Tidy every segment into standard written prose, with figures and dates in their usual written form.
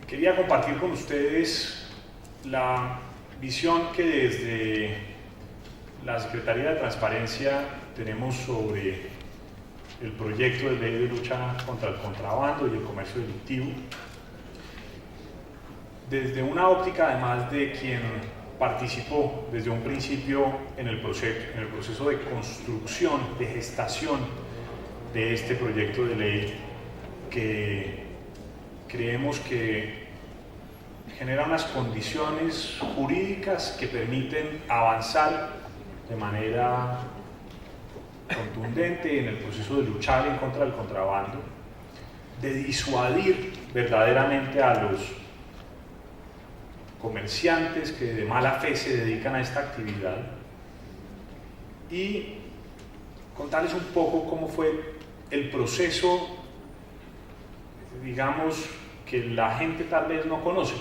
Quería compartir con ustedes la visión que desde la Secretaría de Transparencia tenemos sobre el proyecto de ley de lucha contra el contrabando y el comercio delictivo, desde una óptica además de quien participó desde un principio en el proceso de construcción, de gestación de este proyecto de ley que creemos que genera unas condiciones jurídicas que permiten avanzar de manera contundente en el proceso de luchar en contra del contrabando, de disuadir verdaderamente a los comerciantes que de mala fe se dedican a esta actividad y contarles un poco cómo fue el proceso, digamos, que la gente tal vez no conoce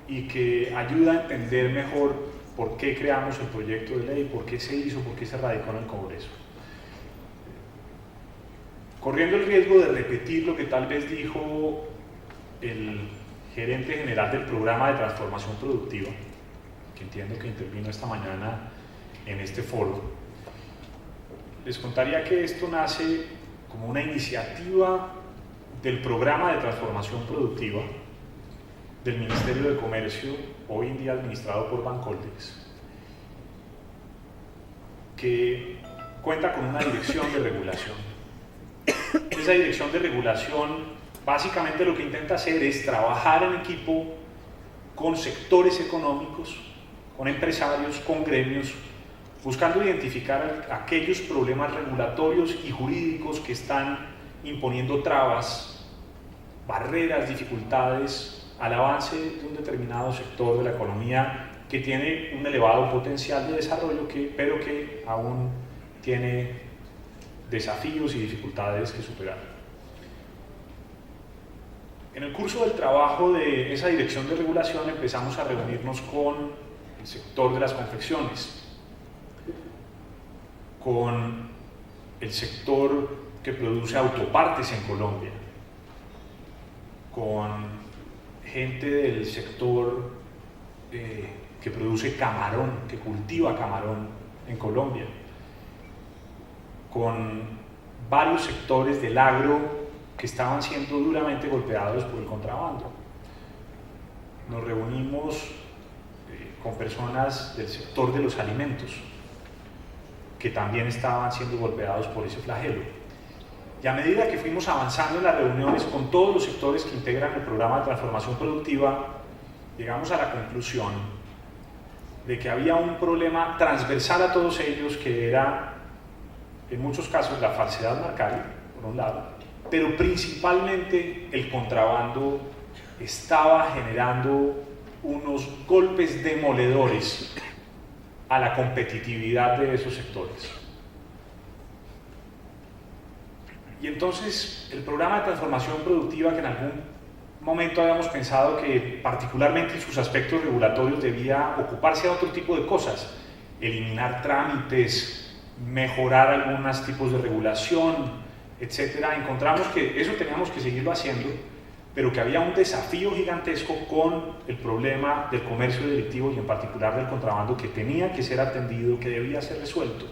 y que ayuda a entender mejor por qué creamos el proyecto de ley, por qué se hizo, por qué se radicó en el Congreso. Corriendo el riesgo de repetir lo que tal vez dijo el gerente general del programa de transformación productiva, que entiendo que intervino esta mañana en este foro, les contaría que esto nace como una iniciativa del programa de transformación productiva del Ministerio de Comercio, hoy en día administrado por Bancoldex, que cuenta con una dirección de regulación. Esa dirección de regulación básicamente lo que intenta hacer es trabajar en equipo con sectores económicos, con empresarios, con gremios, buscando identificar aquellos problemas regulatorios y jurídicos que están imponiendo trabas, barreras, dificultades al avance de un determinado sector de la economía que tiene un elevado potencial de desarrollo, pero que aún tiene desafíos y dificultades que superar. En el curso del trabajo de esa dirección de regulación empezamos a reunirnos con el sector de las confecciones, con el sector que produce autopartes en Colombia, con gente del sector que produce camarón, que cultiva camarón en Colombia, con varios sectores del agro que estaban siendo duramente golpeados por el contrabando. Nos reunimos con personas del sector de los alimentos que también estaban siendo golpeados por ese flagelo. Y a medida que fuimos avanzando en las reuniones con todos los sectores que integran el programa de transformación productiva, llegamos a la conclusión de que había un problema transversal a todos ellos, que era, en muchos casos, la falsedad marcaria, por un lado, pero principalmente el contrabando estaba generando unos golpes demoledores a la competitividad de esos sectores. Y entonces el programa de transformación productiva, que en algún momento habíamos pensado que particularmente en sus aspectos regulatorios debía ocuparse de otro tipo de cosas, eliminar trámites, mejorar algunos tipos de regulación, etcétera, encontramos que eso teníamos que seguirlo haciendo, pero que había un desafío gigantesco con el problema del comercio delictivo y en particular del contrabando, que tenía que ser atendido, que debía ser resuelto.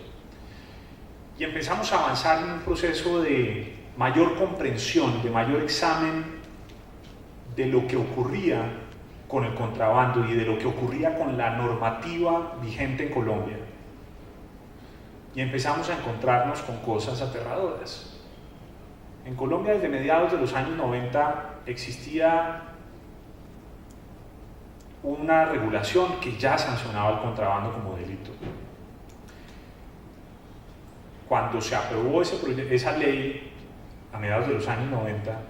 Y empezamos a avanzar en un proceso de mayor comprensión, de mayor examen de lo que ocurría con el contrabando y de lo que ocurría con la normativa vigente en Colombia. Y empezamos a encontrarnos con cosas aterradoras. En Colombia, desde mediados de los años 90, existía una regulación que ya sancionaba el contrabando como delito. Cuando se aprobó esa ley a mediados de los años 90,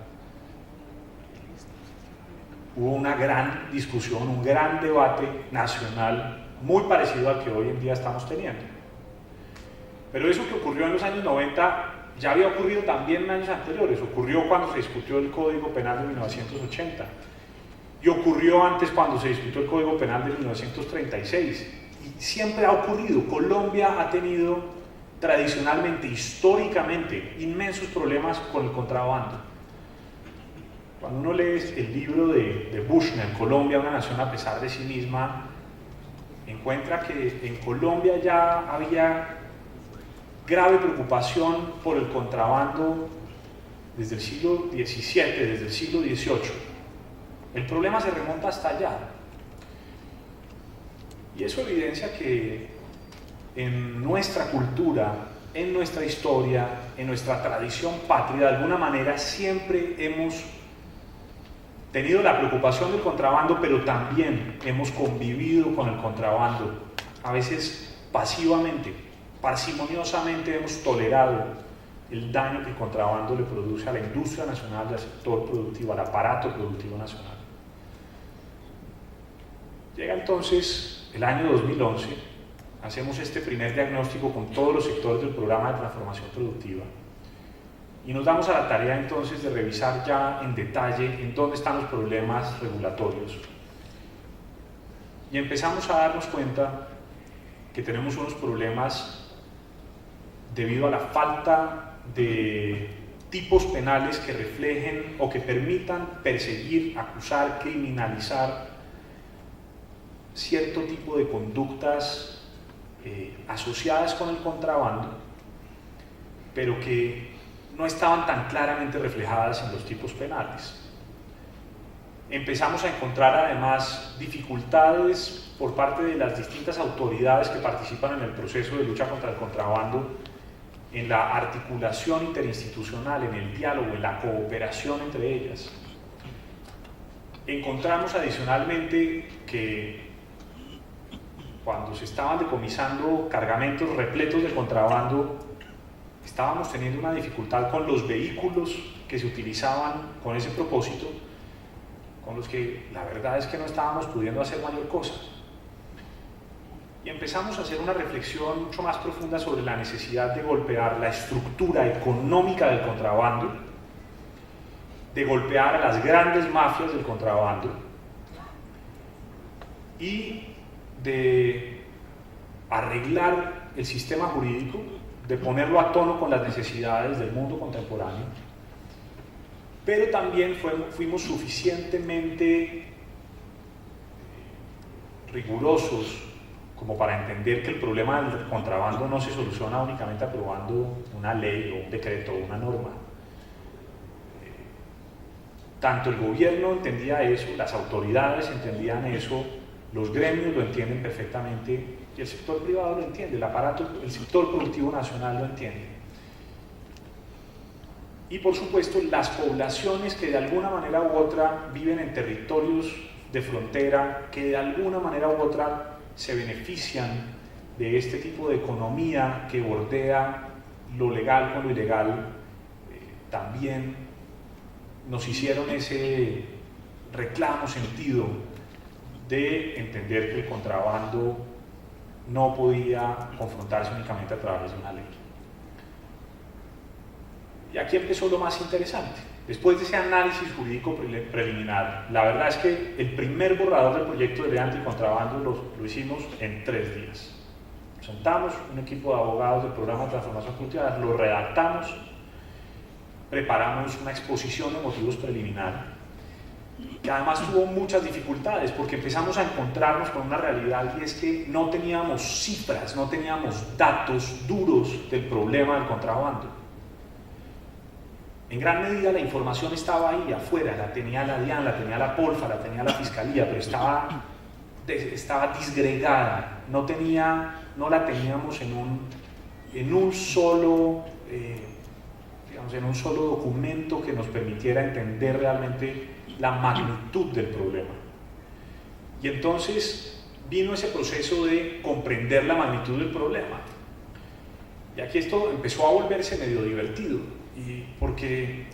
hubo una gran discusión, un gran debate nacional muy parecido al que hoy en día estamos teniendo. Pero eso que ocurrió en los años 90 ya había ocurrido también en años anteriores. Ocurrió cuando se discutió el Código Penal de 1980 y ocurrió antes cuando se discutió el Código Penal de 1936, y siempre ha ocurrido. Colombia ha tenido tradicionalmente, históricamente, inmensos problemas con el contrabando. Cuando uno lee el libro de Bushner, Colombia, una nación a pesar de sí misma, encuentra que en Colombia ya había grave preocupación por el contrabando desde el siglo XVII, desde el siglo XVIII. El problema se remonta hasta allá. Y eso evidencia que en nuestra cultura, en nuestra historia, en nuestra tradición patria, de alguna manera siempre hemos tenido la preocupación del contrabando, pero también hemos convivido con el contrabando, a veces pasivamente, parsimoniosamente hemos tolerado el daño que el contrabando le produce a la industria nacional, al sector productivo, al aparato productivo nacional. Llega entonces el año 2011, hacemos este primer diagnóstico con todos los sectores del programa de transformación productiva y nos damos a la tarea entonces de revisar ya en detalle en dónde están los problemas regulatorios. Y empezamos a darnos cuenta que tenemos unos problemas debido a la falta de tipos penales que reflejen o que permitan perseguir, acusar, criminalizar cierto tipo de conductas asociadas con el contrabando, pero que no estaban tan claramente reflejadas en los tipos penales. Empezamos a encontrar además dificultades por parte de las distintas autoridades que participan en el proceso de lucha contra el contrabando en la articulación interinstitucional, en el diálogo, en la cooperación entre ellas. Encontramos adicionalmente que cuando se estaban decomisando cargamentos repletos de contrabando, estábamos teniendo una dificultad con los vehículos que se utilizaban con ese propósito, con los que la verdad es que no estábamos pudiendo hacer mayor cosa. Y empezamos a hacer una reflexión mucho más profunda sobre la necesidad de golpear la estructura económica del contrabando, de golpear a las grandes mafias del contrabando y de arreglar el sistema jurídico, de ponerlo a tono con las necesidades del mundo contemporáneo, pero también fuimos suficientemente rigurosos como para entender que el problema del contrabando no se soluciona únicamente aprobando una ley o un decreto o una norma. Tanto el gobierno entendía eso, las autoridades entendían eso, los gremios lo entienden perfectamente y el sector privado lo entiende, el aparato, el sector productivo nacional lo entiende. Y por supuesto las poblaciones que de alguna manera u otra viven en territorios de frontera, que de alguna manera u otra se benefician de este tipo de economía que bordea lo legal con lo ilegal, también nos hicieron ese reclamo sentido de entender que el contrabando no podía confrontarse únicamente a través de una ley. Y aquí empezó lo más interesante. Después de ese análisis jurídico preliminar, la verdad es que el primer borrador del proyecto de ley anticontrabando lo hicimos en 3 días. Sentamos un equipo de abogados del programa de transformación productiva, lo redactamos, preparamos una exposición de motivos preliminar, que además tuvo muchas dificultades porque empezamos a encontrarnos con una realidad y es que no teníamos cifras, no teníamos datos duros del problema del contrabando. En gran medida la información estaba ahí afuera, la tenía la DIAN, la tenía la Polfa, la tenía la Fiscalía, pero estaba disgregada, no la teníamos en un solo documento que nos permitiera entender realmente la magnitud del problema. Y entonces vino ese proceso de comprender la magnitud del problema. Y aquí esto empezó a volverse medio divertido. Porque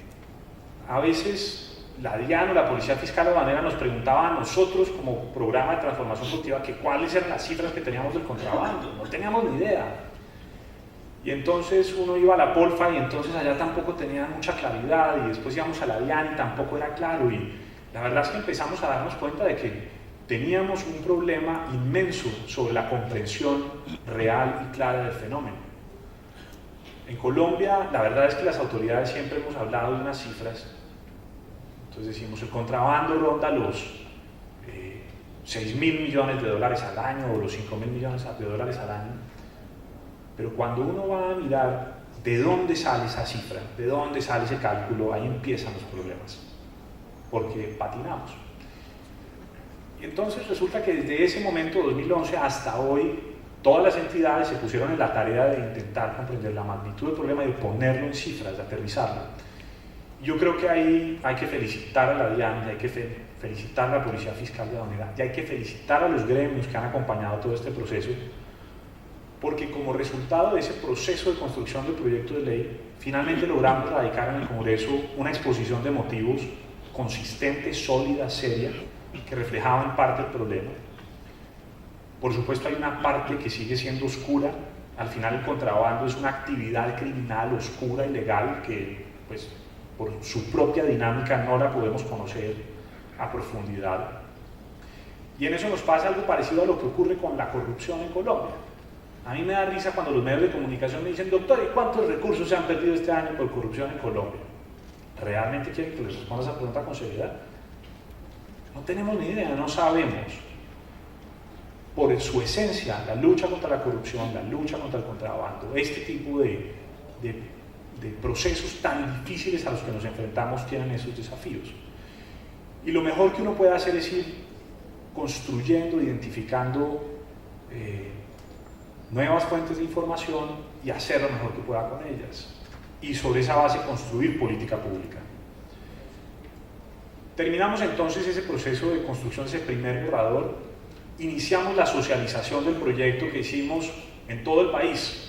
a veces la DIAN o la Policía Fiscal de Banera nos preguntaba a nosotros como programa de transformación productiva que cuáles eran las cifras que teníamos del contrabando, no teníamos ni idea. Y entonces uno iba a la Polfa y entonces allá tampoco tenía mucha claridad y después íbamos a la DIAN y tampoco era claro y la verdad es que empezamos a darnos cuenta de que teníamos un problema inmenso sobre la comprensión real y clara del fenómeno. En Colombia, la verdad es que las autoridades siempre hemos hablado de unas cifras. Entonces decimos, el contrabando ronda los 6.000 millones de dólares al año o los 5.000 millones de dólares al año, pero cuando uno va a mirar de dónde sale esa cifra, de dónde sale ese cálculo, ahí empiezan los problemas, porque patinamos. Y entonces resulta que desde ese momento, 2011, hasta hoy, todas las entidades se pusieron en la tarea de intentar comprender la magnitud del problema y de ponerlo en cifras, de aterrizarlo. Yo creo que ahí hay que felicitar a la DIAN, y hay que felicitar a la Policía Fiscal de Aduanera, y hay que felicitar a los gremios que han acompañado todo este proceso, porque como resultado de ese proceso de construcción del proyecto de ley, finalmente logramos radicar en el Congreso una exposición de motivos consistente, sólida, seria, que reflejaba en parte el problema. Por supuesto hay una parte que sigue siendo oscura. Al final el contrabando es una actividad criminal oscura, ilegal, que pues por su propia dinámica no la podemos conocer a profundidad. Y en eso nos pasa algo parecido a lo que ocurre con la corrupción en Colombia. A mí me da risa cuando los medios de comunicación me dicen, doctor, ¿y cuántos recursos se han perdido este año por corrupción en Colombia? ¿Realmente quieren que les responda esa pregunta con seriedad? No tenemos ni idea, no sabemos. Por su esencia, la lucha contra la corrupción, la lucha contra el contrabando, este tipo de procesos tan difíciles a los que nos enfrentamos tienen esos desafíos. Y lo mejor que uno puede hacer es ir construyendo, identificando nuevas fuentes de información y hacer lo mejor que pueda con ellas. Y sobre esa base construir política pública. Terminamos entonces ese proceso de construcción de ese primer borrador, iniciamos la socialización del proyecto que hicimos en todo el país.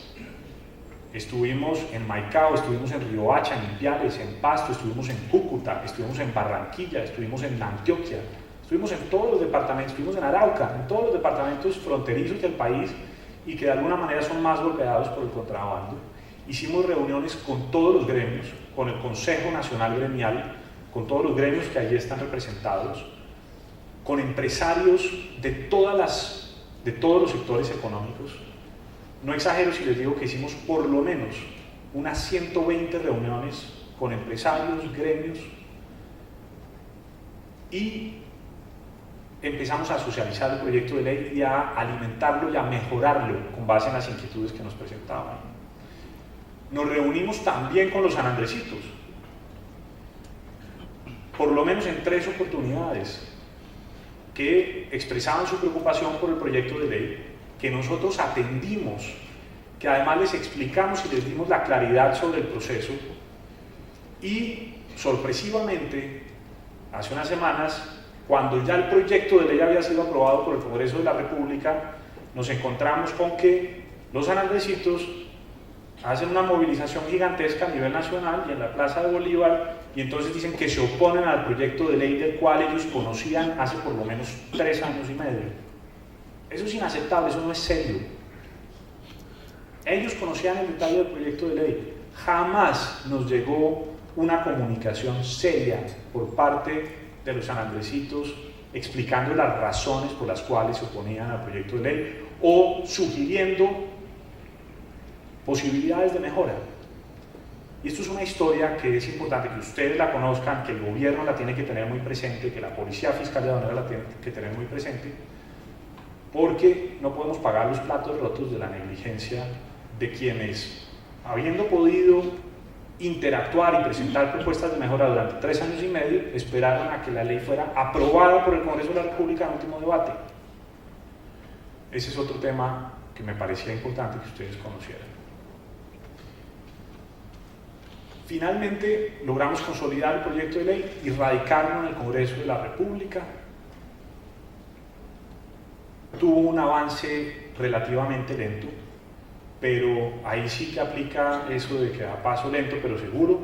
Estuvimos en Maicao, estuvimos en Riohacha, en Ipiales, en Pasto, estuvimos en Cúcuta, estuvimos en Barranquilla, estuvimos en Antioquia, estuvimos en todos los departamentos, estuvimos en Arauca, en todos los departamentos fronterizos del país y que de alguna manera son más golpeados por el contrabando. Hicimos reuniones con todos los gremios, con el Consejo Nacional Gremial, con todos los gremios que allí están representados, con empresarios de todos los sectores económicos. No exagero si les digo que hicimos por lo menos unas 120 reuniones con empresarios, gremios, y empezamos a socializar el proyecto de ley y a alimentarlo y a mejorarlo con base en las inquietudes que nos presentaban. Nos reunimos también con los sanandresitos, por lo menos en 3 oportunidades, que expresaban su preocupación por el proyecto de ley, que nosotros atendimos, que además les explicamos y les dimos la claridad sobre el proceso, y sorpresivamente, hace unas semanas, cuando ya el proyecto de ley había sido aprobado por el Congreso de la República, nos encontramos con que los sanandresitos hacen una movilización gigantesca a nivel nacional y en la Plaza de Bolívar, y entonces dicen que se oponen al proyecto de ley del cual ellos conocían hace por lo menos 3 años y medio. Eso es inaceptable, eso no es serio. Ellos conocían el detalle del proyecto de ley. Jamás nos llegó una comunicación seria por parte de los sanandresitos explicando las razones por las cuales se oponían al proyecto de ley o sugiriendo posibilidades de mejora. Y esto es una historia que es importante que ustedes la conozcan, que el gobierno la tiene que tener muy presente, que la Policía Fiscal de Aduanera la tiene que tener muy presente, porque no podemos pagar los platos rotos de la negligencia de quienes, habiendo podido interactuar y presentar propuestas de mejora durante 3 años y medio, esperaron a que la ley fuera aprobada por el Congreso de la República en último debate. Ese es otro tema que me parecía importante que ustedes conocieran. Finalmente logramos consolidar el proyecto de ley y radicarlo en el Congreso de la República. Tuvo un avance relativamente lento, pero ahí sí que aplica eso de que a paso lento pero seguro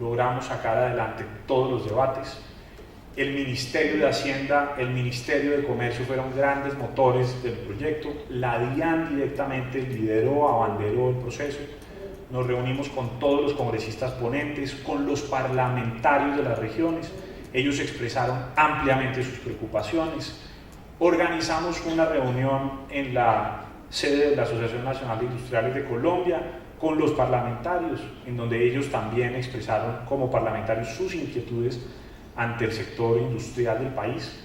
logramos sacar adelante todos los debates. El Ministerio de Hacienda, el Ministerio de Comercio fueron grandes motores del proyecto. La DIAN directamente lideró, abanderó el proceso. Nos reunimos con todos los congresistas ponentes, con los parlamentarios de las regiones. Ellos expresaron ampliamente sus preocupaciones. Organizamos una reunión en la sede de la Asociación Nacional de Industriales de Colombia con los parlamentarios, en donde ellos también expresaron como parlamentarios sus inquietudes ante el sector industrial del país,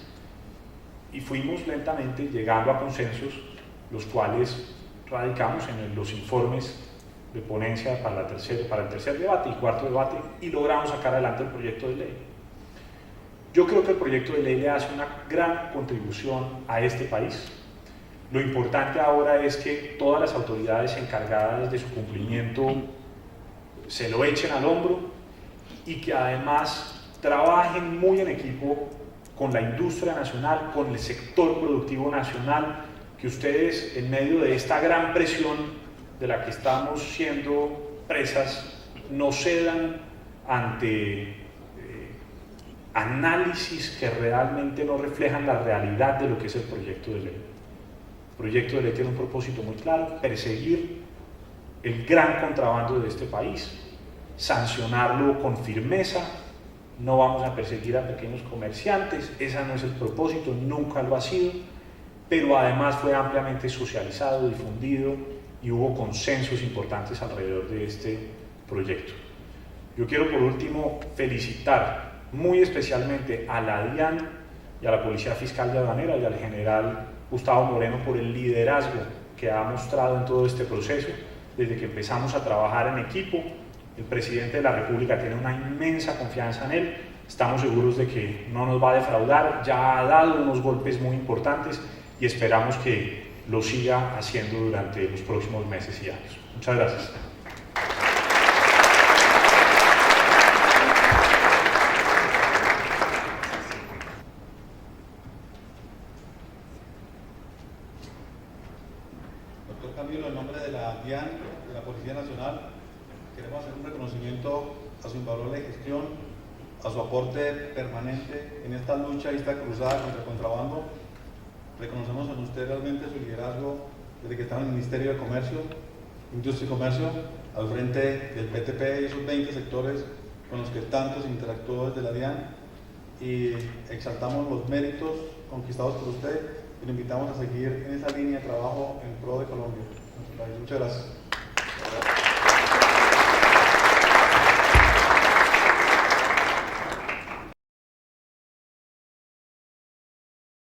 y fuimos lentamente llegando a consensos, los cuales radicamos en los informes de ponencia para el tercer debate y cuarto debate, y logramos sacar adelante el proyecto de ley. Yo creo que el proyecto de ley le hace una gran contribución a este país. Lo importante ahora es que todas las autoridades encargadas de su cumplimiento se lo echen al hombro y que además trabajen muy en equipo con la industria nacional, con el sector productivo nacional, que ustedes en medio de esta gran presión de la que estamos siendo presas no cedan ante análisis que realmente no reflejan la realidad de lo que es el proyecto de ley. El proyecto de ley tiene un propósito muy claro: perseguir el gran contrabando de este país, sancionarlo con firmeza. No vamos a perseguir a pequeños comerciantes, ese no es el propósito, nunca lo ha sido, pero además fue ampliamente socializado, difundido, y hubo consensos importantes alrededor de este proyecto. Yo quiero por último felicitar muy especialmente a la DIAN y a la Policía Fiscal de Aduanera y al general Gustavo Moreno por el liderazgo que ha mostrado en todo este proceso desde que empezamos a trabajar en equipo. El presidente de la República tiene una inmensa confianza en él, estamos seguros de que no nos va a defraudar, ya ha dado unos golpes muy importantes y esperamos que lo siga haciendo durante los próximos meses y años. Muchas gracias. Doctor Camilo, en nombre de la DIAN, de la Policía Nacional, queremos hacer un reconocimiento a su invaluable gestión, a su aporte permanente en esta lucha y esta cruzada contra el contrabando. Reconocemos en usted realmente su liderazgo desde que estaba en el Ministerio de Comercio, Industria y Comercio, al frente del PTP y esos 20 sectores con los que tanto se interactuó desde la DIAN, y exaltamos los méritos conquistados por usted y lo invitamos a seguir en esa línea de trabajo en pro de Colombia. Muchas gracias.